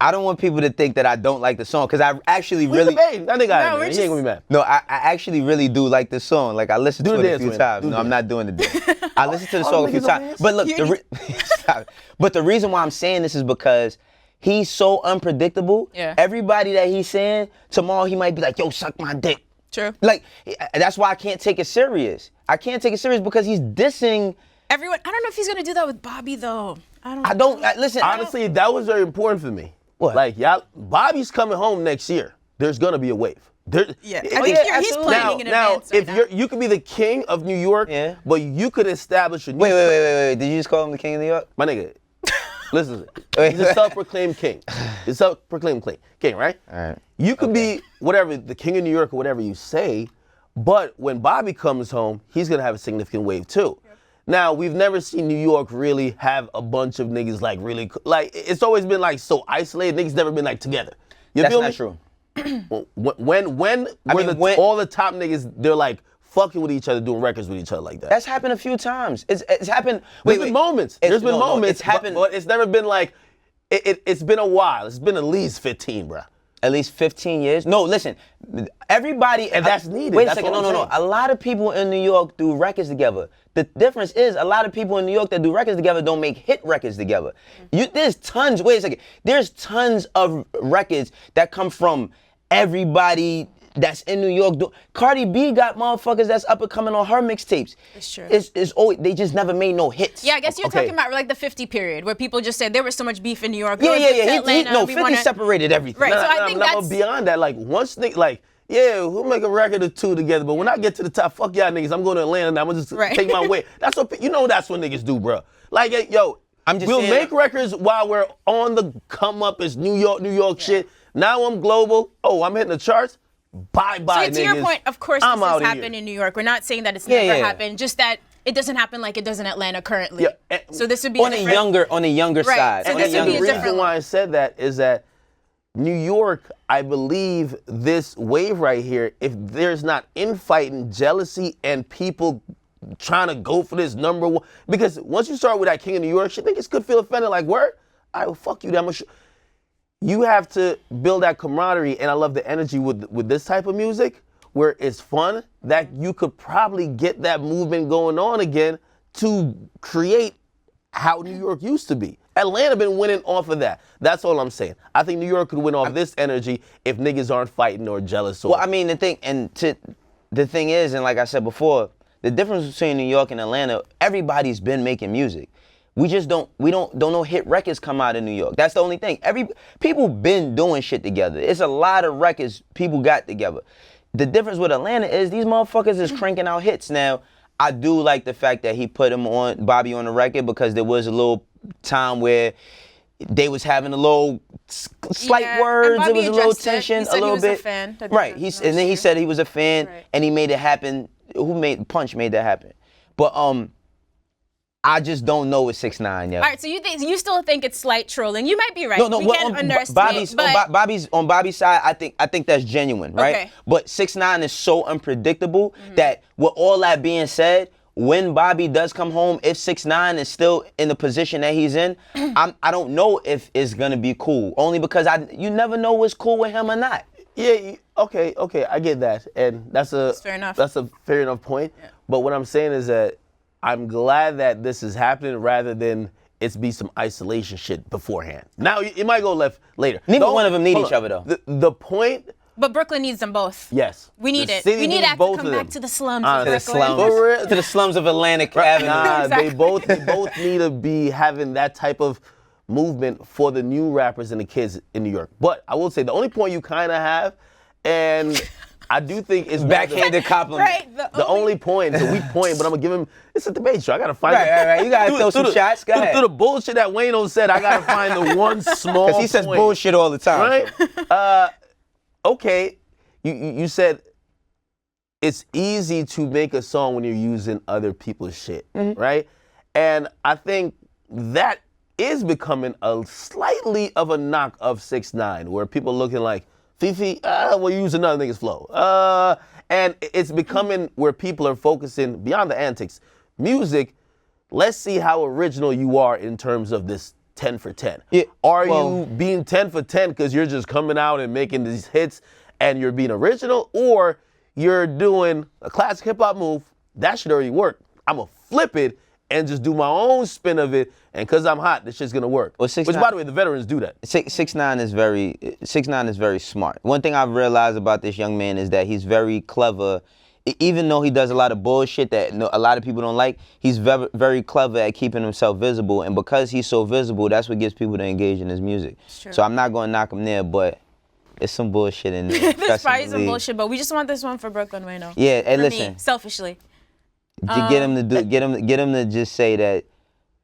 I don't want people to think that I don't like the song, because I actually really... That nigga, he ain't gonna be mad. No, I actually really do like this song. Like, I listened to it a few times. No, I'm not doing the dance. I listened to the song a few times. But look, but the reason why I'm saying this is because he's so unpredictable. Yeah. Everybody that he's saying, tomorrow he might be like, yo, suck my dick. True. Like, that's why I can't take it serious. I can't take it serious because he's dissing... Everyone, I don't know if he's gonna do that with Bobby though. Listen. Honestly, that was very important for me. What? Like, Bobby's coming home next year. There's gonna be a wave. I think he's planning in advance. If you could be the king of New York, but you could establish a new... Wait. Did you just call him the king of New York? My nigga, listen. He's a self-proclaimed king. He's a self-proclaimed king, right? All right. You could be whatever, the king of New York or whatever you say, but when Bobby comes home, he's gonna have a significant wave too. Now, we've never seen New York really have a bunch of niggas like really, like, it's always been like so isolated. Niggas never been like together. You That's feel not me? true. When all the top niggas, they're like fucking with each other, doing records with each other like that. That's happened a few times. It's happened. There's been moments. There's been moments. It's happened. But it's never been like, it's been a while. It's been at least 15, bro. At least 15 years? No, listen. Everybody... And that's needed. Wait a That's second. what I'm No. saying. A lot of people in New York do records together. The difference is a lot of people in New York that do records together don't make hit records together. There's tons... Wait a second. There's tons of records that come from everybody that's in New York. Cardi B got motherfuckers that's up and coming on her mixtapes. It's true. It's always, they just never made no hits. Yeah, I guess you're Okay. talking about like the 50 period where people just said there was so much beef in New York. Yeah. Atlanta, No, we 50 wanna- separated everything. Right, so I think But that's... beyond that, like, once niggas, like, yeah, we'll make a record or two together, but when I get to the top, fuck y'all niggas, I'm going to Atlanta now, I'm going to just Right. take my way. That's what, that's what niggas do, bro. Like, hey, yo, I'm just we'll saying- make records while we're on the come up as New York shit. Now I'm global. Oh, I'm hitting the charts. Bye-bye, So to niggas. your point, of course, I'm this has outta happened here. in New York. We're not saying that it's Yeah, never yeah. happened, just that it doesn't happen like it does in Atlanta currently. Yeah, and- So this would be On a different- younger Right, side. so On this a would be younger a the side. different reason why I said that is that New York, I believe this wave right here, if there's not infighting, jealousy, and people trying to go for this number one, because once you start with that King of New York shit, niggas could feel offended, like, word? I will fuck you that much. You have to build that camaraderie, and I love the energy with this type of music, where it's fun, that you could probably get that movement going on again to create how New York used to be. Atlanta been winning off of that. That's all I'm saying. I think New York could win off this energy if niggas aren't fighting or jealous. Or Well, I mean, the thing is, and like I said before, the difference between New York and Atlanta, everybody's been making music. We just don't know hit records come out in New York. That's the only thing. People been doing shit together. It's a lot of records people got together. The difference with Atlanta is these motherfuckers is cranking out hits. Now, I do like the fact that he put Bobby on the record, because there was a little time where they was having a little slight Yeah, and words. Bobby There was a little addressed it. He tension, said a he little was a bit. fan. That Right. was And then he true. said he was a fan, Right. and he made it happen. Punch made that happen. But I just don't know with 6ix9ine, yo. All right, so you still think it's slight trolling? You might be right. No, we well, can't underestimate. on Bobby's side, I think that's genuine, right? Okay. But 6ix9ine is so unpredictable that with all that being said, when Bobby does come home, if 6ix9ine is still in the position that he's in, I don't know if it's gonna be cool. Only because you never know what's cool with him or not. yeah, okay, I get that, and that's fair enough. That's a fair enough point. Yeah. But what I'm saying is that I'm glad that this is happening rather than it's be some isolation shit beforehand. Now it might go left later. Neither one of them need each other though. The point. But Brooklyn needs them both. Yes. We need The it. city We need needs to have both to come of back them. to the slums. To of the Brooklyn. slums. For real. To the slums of Atlantic Avenue. Nah, Exactly. they both need to be having that type of movement for the new rappers and the kids in New York. But I will say the only point you kind of have, and I do think it's Backhanded compliment. Right. The only point, it's a weak point, but I'm gonna give him. It's a debate show. I gotta find. Right. You gotta throw some shots. Go ahead. Through the bullshit that Wayno said, I gotta find the one small. Because he says point, bullshit all the time. right? Okay, you said it's easy to make a song when you're using other people's shit, right? And I think that is becoming a slightly of a knock of 6ix9ine, where people looking like, Fifi, we'll use another nigga's flow. And it's becoming where people are focusing beyond the antics. Music, let's see how original you are in terms of this 10 for 10. Yeah, Are well- you being 10 for 10 because you're just coming out and making these hits and you're being original, or you're doing a classic hip hop move? That should already work. I'm gonna flip it and just do my own spin of it, and because I'm hot, this shit's gonna work. Well, Which, by the way, the veterans do that. 6ix9ine is very smart. One thing I've realized about this young man is that he's very clever. Even though he does a lot of bullshit that a lot of people don't like, he's very, very clever at keeping himself visible. And because he's so visible, that's what gets people to engage in his music. True. So I'm not going to knock him there, but it's some bullshit in there. There's probably some bullshit, but we just want this one for Brooklyn Wayno. Yeah, and For listen, me, selfishly. to get him to just say that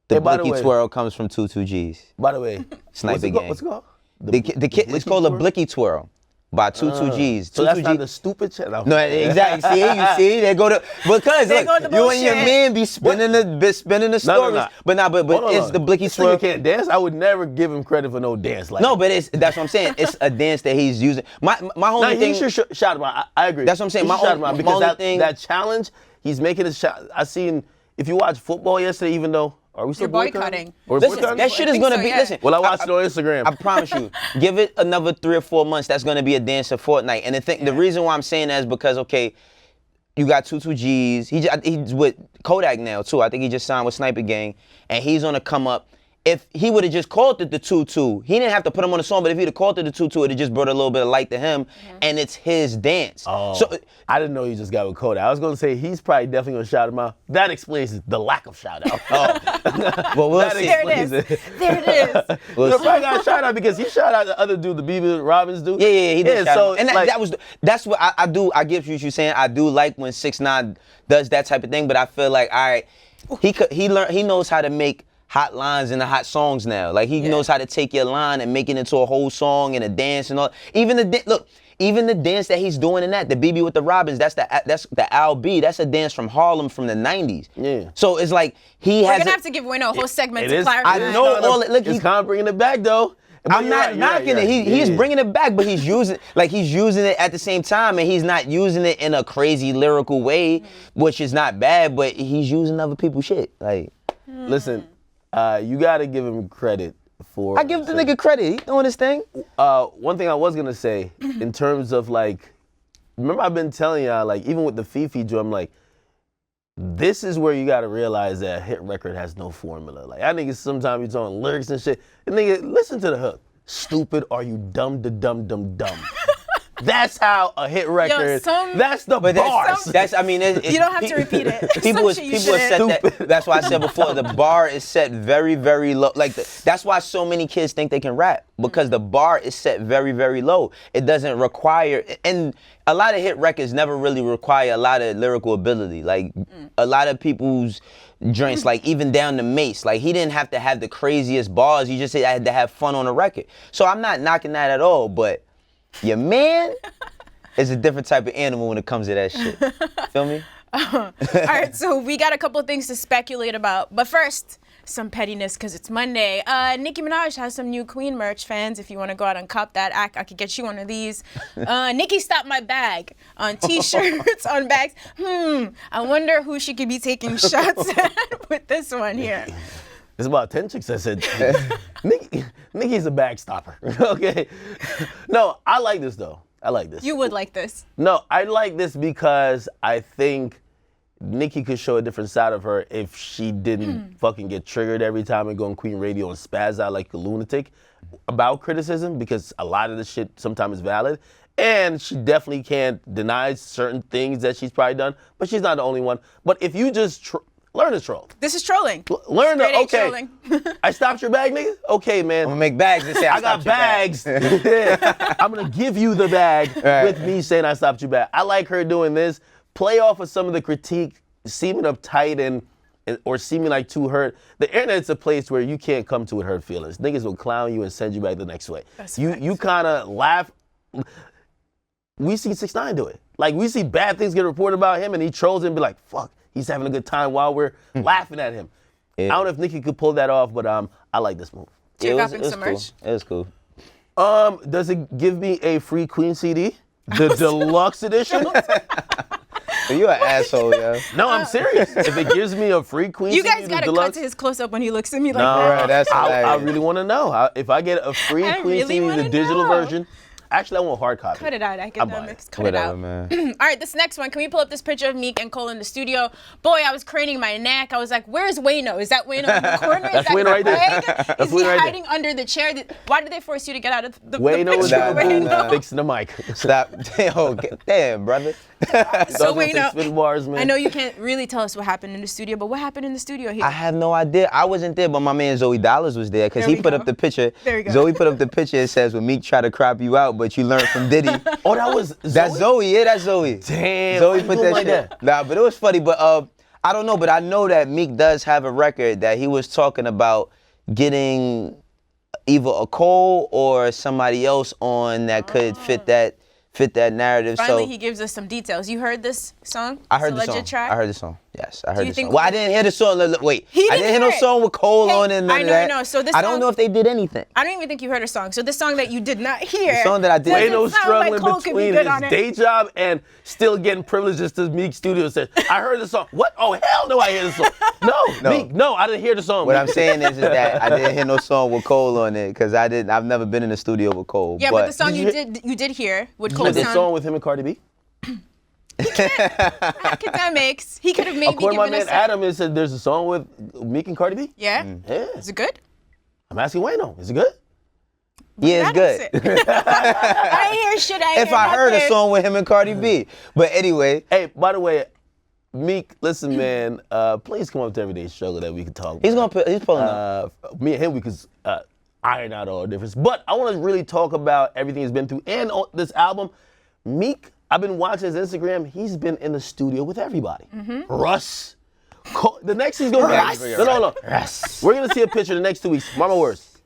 the Hey, by the blicky way- twirl comes from 22 G's. By the way, Sniper what's it gang. what's it called? The kid, it's called a blicky twirl. by 22G's. So that's not the stupid shit. No, exactly. See, you see, they go to because They look, go to you and your bullshit. man be spinning the stories, No. but it's the blicky This nigga swerve. can't dance. I would never give him credit for no dance like No, but that's what I'm saying. It's a dance that he's using. My No, only thing. he should shout him out. I agree. That's what I'm saying. He My should shout only- him out my because only that, thing- that challenge, he's making a shot. I seen, if you watch football yesterday, even though, are we still You're boycotting. Or Listen, boycotting? that shit is think gonna so, be. yeah. Listen. Well, I watched it on Instagram. I promise you, give it another 3 or 4 months. That's gonna be a dance of Fortnite. And the reason why I'm saying that is because you got 22G's. He's with Kodak now too. I think he just signed with Sniper Gang, and he's on a come up. If he would have just called it the 22, he didn't have to put him on the song. But if he'd have called it the 22, it'd just brought a little bit of light to him, and it's his dance. Oh, So I didn't know you just got with Kodak. I was gonna say he's probably definitely gonna shout him out. That explains the lack of shout out. well, we'll That see. There it is. There it is. We'll You see. probably got a shout out because he shout out the other dude, the BB Robbins dude. Yeah, he did. shout so him. And like, that's what I do. I get what you're saying. I do like when 6ix9ine does that type of thing, but I feel like all right, he knows how to make hot lines into hot songs now. Like he knows how to take your line and make it into a whole song and a dance and all. Even the dance that he's doing in that, the BB with the Robins, that's the Al B. That's a dance from Harlem from the 90s. Yeah. So it's like he We're has. gonna have to give Wayno a whole segment it to is. clarify. I know all it. Look, It's kind of bringing it back though. But I'm you're not right, knocking you're it. right. He's Yeah. bringing it back, but he's using it at the same time, and he's not using it in a crazy lyrical way, which is not bad. But he's using other people's shit. Like, Listen, you gotta give him credit for. I give the nigga credit. He doing his thing. One thing I was gonna say in terms of like, remember I've been telling y'all like even with the Fifi drum, like this is where you gotta realize that a hit record has no formula. Like I think sometimes you're talking lyrics and shit, and nigga listen to the hook. Stupid, are you dumb to dumb dumb dumb? That's how a hit record. That's the bars. That's I mean, You don't have to repeat it. People Some have shit you set that. That's why I said before the bar is set very, very low. Like that's why so many kids think they can rap because the bar is set very, very low. It doesn't require, and a lot of hit records never really require a lot of lyrical ability. Like a lot of people's joints, like even down to Mace, like he didn't have to have the craziest bars. You just had to have fun on the record. So I'm not knocking that at all, but your man is a different type of animal when it comes to that shit. Feel me? All right, so we got a couple of things to speculate about. But first, some pettiness because it's Monday. Nicki Minaj has some new Queen merch, fans. If you want to go out and cop that, I could get you one of these. Nicki stopped my bag on T-shirts, on bags. I wonder who she could be taking shots at with this one here. It's about 10 chicks that said, Nicki's a bag stopper. Okay. No, I like this though. I like this. You would like this. No, I like this because I think Nicki could show a different side of her if she didn't fucking get triggered every time and go on Queen Radio and spaz out like a lunatic about criticism, because a lot of the shit sometimes is valid. And she definitely can't deny certain things that she's probably done, but she's not the only one. But if you just learn to troll. This is trolling. Learn to, Straight A okay, trolling. I stopped your bag, nigga? Okay, man. I'm gonna make bags and say I got bags. Yeah. I'm gonna give you the bag with me saying I stopped your bag. I like her doing this. Play off of some of the critique, seeming uptight and or seeming like too hurt. The internet's a place where you can't come to with hurt feelings. Niggas will clown you and send you back the next way. That's You kind of laugh. We see 6ix9ine do it. Like we see bad things get reported about him and he trolls and be like, fuck, he's having a good time while we're laughing at him. Yeah. I don't know if Nicki could pull that off, but I like this move. You're it copping was some cool. merch? It was cool. Does it give me a free Queen CD? The deluxe edition? You an asshole, yo. No, I'm serious. If it gives me a free Queen You CD, guys the gotta deluxe, cut to his close up when he looks at me like no, that. Right, that's I hilarious. really want to know. If I get a free I Queen really CD, the wanna digital know. version. Actually, I want hard copy. Cut it out, academics. Cut Whatever, it out. man. All right, this next one. Can we pull up this picture of Meek and Cole in the studio? Boy, I was craning my neck. I was like, where's Wayno? Is that Wayno in the corner? That's Is that Wayno right there. Craig? That's Is he Wayno right there. hiding under the chair? Why did they force you to get out of the Wayno is picture? Nah, Wayno? fixing the mic. Stop. Damn, brother. So Doesn't take Wayno, spin bars, man. I know you can't really tell us what happened in the studio, but what happened in the studio here? I have no idea. I wasn't there, but my man Zoe Dollars was there because There he we put go. up the picture. There we go. Zoe put up the picture. It says, when Meek tried to crop you out, but you learned from Diddy. Oh, that was That's Zoe. Yeah, that's Zoe. Damn. Zoe why put you that doing shit. like Nah, but it was funny. But I don't know. But I know that Meek does have a record that he was talking about getting either a Cole or somebody else on that could fit that narrative. Finally, so he gives us some details. You heard this song? I heard the Alleged song. Track? I heard the song. Yes, I heard the think song. Well, I didn't hear the song. Wait, I didn't hear no song with Cole on it. I know. So this I don't know if they did anything. I don't even think you heard a song. So this song that you did not hear. The song that I did. doesn't Wayno sound like struggling Cole could be between good his on it. day job and still getting privileges to Meek Studio. Said, I heard the song. What? Oh, hell no, I hear the song. No, Meek, no, I didn't hear the song. What I'm saying is that I didn't hear no song with Cole on it because I've never been in the studio with Cole. Yeah, but the song you did hear with Cole. Did the song with him and Cardi B? Academics. He could have maybe According to my given man us. Adam, it said there's a song with Meek and Cardi B. Yeah. Yeah. Is it good? I'm asking Wayno. Is it good? Yeah, it's good. I ain't hear shit. If I heard a song with him and Cardi B. But anyway. Hey, by the way, Meek, listen, man. Please come up to Everyday Struggle that we can talk. He's pulling up. Me and him, we could iron out all the difference. But I want to really talk about everything he's been through and on this album. Meek, I've been watching his Instagram. He's been in the studio with everybody. Russ. The next he's going to be. No. Russ. We're going to see a picture the next 2 weeks. Mark my words.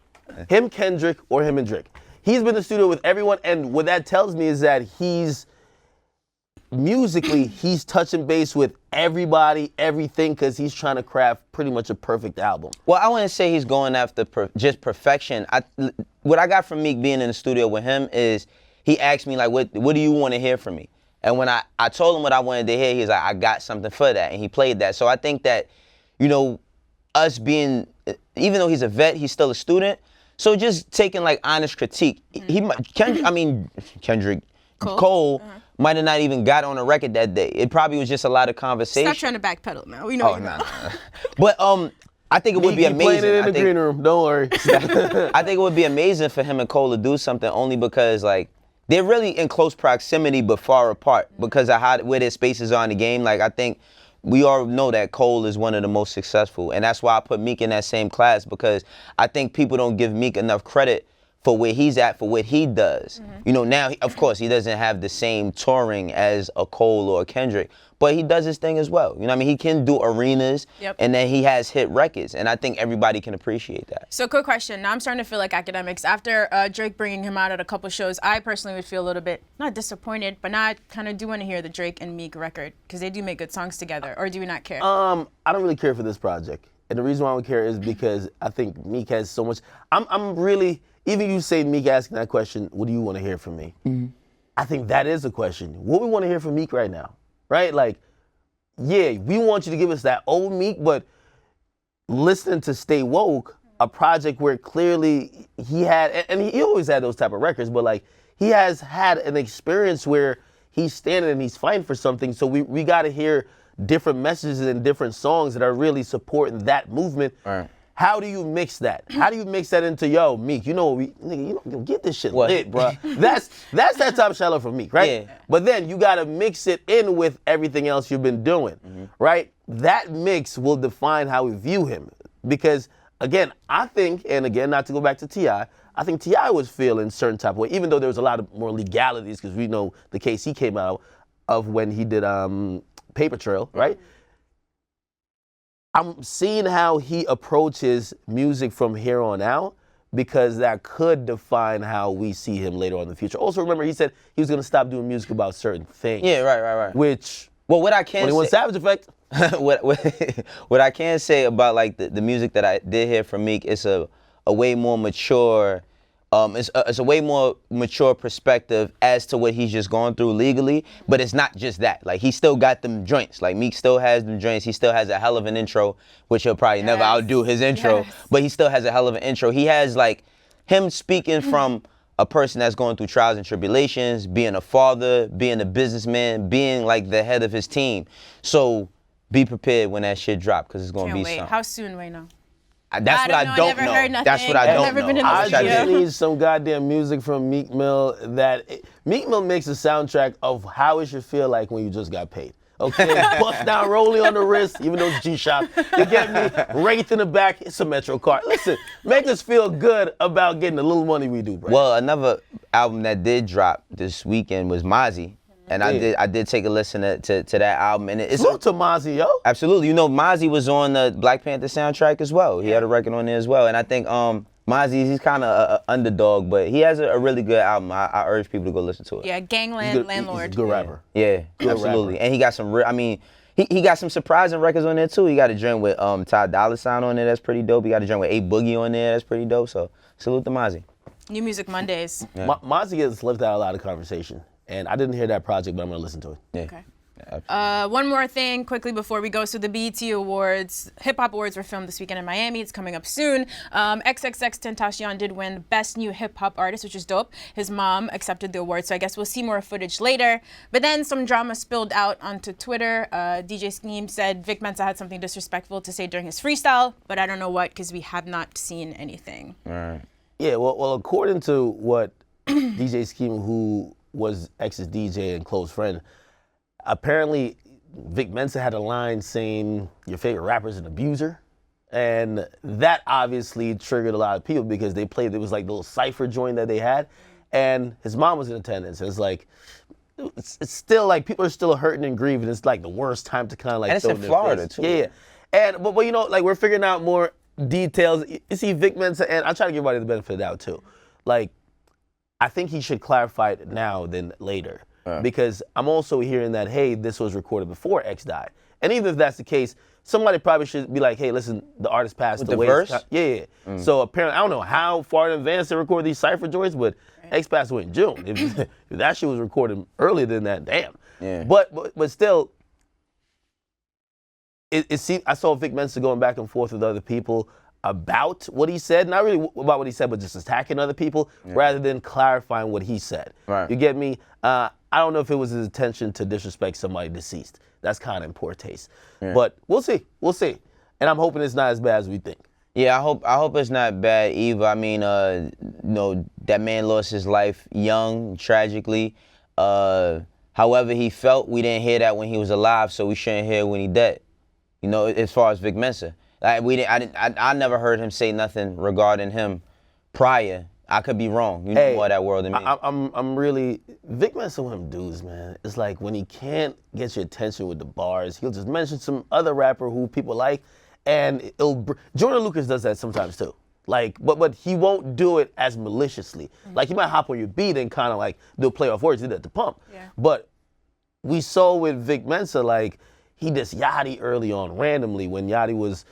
Him, Kendrick, or him and Drake. He's been in the studio with everyone. And what that tells me is that he's musically, he's touching base with everybody, everything, because he's trying to craft pretty much a perfect album. Well, I wouldn't say he's going after just perfection. What I got from Meek being in the studio with him is he asked me, like, what do you want to hear from me? And when I told him what I wanted to hear, he's like, I got something for that. And he played that. So I think that, us being, even though he's a vet, he's still a student. So just taking, like, honest critique. Kendrick, Cole might have not even got on a record that day. It probably was just a lot of conversation. Stop trying to backpedal now. We know you know. But I think it would be amazing. Playing it in the green room. Don't worry. I think it would be amazing for him and Cole to do something only because, like, they're really in close proximity but far apart because of where their spaces are in the game. Like, I think we all know that Cole is one of the most successful. And that's why I put Meek in that same class because I think people don't give Meek enough credit for where he's at, for what he does. Now, of course, he doesn't have the same touring as a Cole or a Kendrick, but he does his thing as well. You know what I mean? He can do arenas, and then he has hit records, and I think everybody can appreciate that. So, quick question. Now I'm starting to feel like academics. After Drake bringing him out at a couple shows, I personally would feel a little bit, not disappointed, but not kind of do want to hear the Drake and Meek record, because they do make good songs together, or do we not care? I don't really care for this project. And the reason why I don't care is because I think Meek has so much. I'm really, even you say Meek asking that question, what do you want to hear from me? I think that is a question. What we want to hear from Meek right now, right? Like, yeah, we want you to give us that old Meek, but listening to Stay Woke, a project where clearly he had, and he always had those type of records, but like he has had an experience where he's standing and he's fighting for something. So we got to hear different messages and different songs that are really supporting that movement. Right. How do you mix that? How do you mix that into, yo, Meek, get this shit lit, bro. That's that top shallow for Meek, right? Yeah. But then you gotta mix it in with everything else you've been doing, right? That mix will define how we view him. Because again, I think, and again, not to go back to T.I., I think T.I. was feeling certain type of way, even though there was a lot of more legalities, because we know the case he came out of when he did Paper Trail, right? I'm seeing how he approaches music from here on out because that could define how we see him later on in the future. Also, remember, he said he was going to stop doing music about certain things. Yeah, right. Which, well, what I can 21 say, Savage effect. what I can say about like the music that I did hear from Meek is a way more mature. It's a way more mature perspective as to what he's just going through legally, but it's not just that. Like, he still got them joints. Like, Meek still has them joints. He still has a hell of an intro, which he'll probably never outdo his intro, but he still has a hell of an intro. He has, like, him speaking from a person that's going through trials and tribulations, being a father, being a businessman, being, like, the head of his team. So be prepared when that shit drop, because it's going to be something. How soon, Wayno? That's what I don't know. That's what I don't know. I just need some goddamn music from Meek Mill Meek Mill makes a soundtrack of how it should feel like when you just got paid. Okay, bust down Rollie on the wrist, even though it's G-Shop. You get me? Wraith in the back, it's a Metro card. Listen, make us feel good about getting the little money we do, bro. Well, another album that did drop this weekend was Mozzie. And I did take a listen to that album, and it's salute to Mozzie, yo. Absolutely, Mozzie was on the Black Panther soundtrack as well. He had a record on there as well, and I think Mozzie, he's kind of an underdog, but he has a really good album. I urge people to go listen to it. Yeah, Gangland Landlord. He's a good rapper. Yeah, absolutely. rapper. And he got some real, I mean, he got some surprising records on there too. He got a joint with Ty Dolla $ign on there, that's pretty dope. He got a joint with A Boogie on there, that's pretty dope. So salute to Mozzie. New Music Mondays. Yeah. Mozzie has left out a lot of conversation, and I didn't hear that project, but I'm gonna listen to it. Yeah. Okay. Yeah, One more thing quickly before we go. So the BET Awards, Hip Hop Awards were filmed this weekend in Miami. It's coming up soon. XXXTentacion did win Best New Hip Hop Artist, which is dope. His mom accepted the award, so I guess we'll see more footage later. But then some drama spilled out onto Twitter. DJ Scheme said Vic Mensa had something disrespectful to say during his freestyle, but I don't know what because we have not seen anything. All right. Yeah, well, according to what DJ Scheme, who was X's DJ and close friend, apparently Vic Mensa had a line saying your favorite rapper is an abuser. And that obviously triggered a lot of people because they played, it was like the little cypher joint that they had. And his mom was in attendance. And it's like, it's still like people are still hurting and grieving. It's like the worst time to kind of like And it's throw in their Florida face. too. Yeah. And but you know, like we're figuring out more details. You see Vic Mensa, and I try to give everybody the benefit of the doubt too. Like, I think he should clarify it now than later. Because I'm also hearing that, hey, this was recorded before X died. And even if that's the case, somebody probably should be like, hey, listen, the artist passed With the away. verse? Yeah. So apparently, I don't know how far in advance they record these cypher joints, but X passed away in June. If that shit was recorded earlier than that, damn. Yeah. But still, it seemed, I saw Vic Mensa going back and forth with other people about what he said, not really about what he said, but just attacking other people rather than clarifying what he said. Right. You get me? I don't know if it was his intention to disrespect somebody deceased. That's kind of in poor taste. Yeah. But we'll see. We'll see. And I'm hoping it's not as bad as we think. Yeah, I hope it's not bad either. I mean, you know, that man lost his life young, tragically. However he felt, we didn't hear that when he was alive, so we shouldn't hear it when he dead. You know, as far as Vic Mensa. Like I never heard him say nothing regarding him prior. I could be wrong. You know more of that world than me. I'm really, Vic Mensa, one of them dudes, man. It's like when he can't get your attention with the bars, he'll just mention some other rapper who people like, and Jordan Lucas does that sometimes too. Like, but he won't do it as maliciously. Like, he might hop on your beat and kind of like do play off words, he did that to Pump. Yeah. But we saw with Vic Mensa, like, he dissed Yachty early on randomly when Yachty was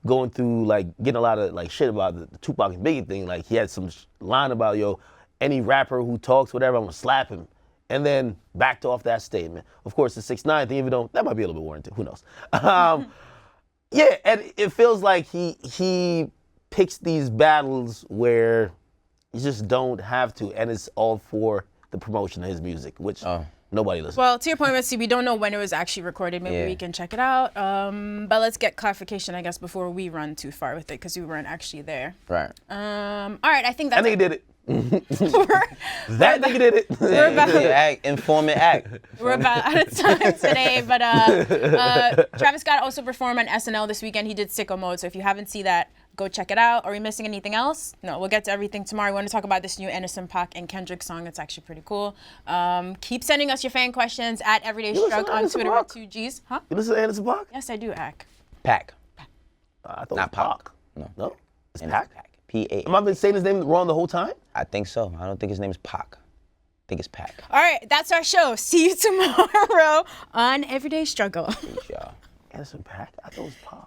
going through, like, getting a lot of, like, shit about the Tupac and Biggie thing. Like, he had some line about, yo, any rapper who talks, whatever, I'm gonna slap him. And then backed off that statement. Of course, the 6ix9ine thing, even though that might be a little bit warranted, who knows? Yeah, and it feels like he picks these battles where you just don't have to, and it's all for the promotion of his music, which nobody listens. Well, to your point, Missy, we don't know when it was actually recorded. Maybe we can check it out. But let's get clarification, I guess, before we run too far with it, because we weren't actually there. Right. All right, I think that's I think he did it. That nigga did it. We're about, Informant act. we're about out of time today, but Travis Scott also performed on SNL this weekend. He did Sicko Mode, so if you haven't seen that, go check it out. Are we missing anything else? No, we'll get to everything tomorrow. We want to talk about this new Anderson .Paak and Kendrick song. It's actually pretty cool. Keep sending us your fan questions at Everyday Strugg on Twitter with 2Gs. Huh? You listen to Anderson .Paak? Yes, I do, Ak. Pack. I thought Not it was Pac. Pac. No? It's Anderson Pac? Paak. P-A. Am I been saying his name wrong the whole time? I think so. I don't think his name is Pac. I think it's Pack. All right, that's our show. See you tomorrow on Everyday Struggle. Peace, y'all. Anderson .Paak? I thought it was Pac.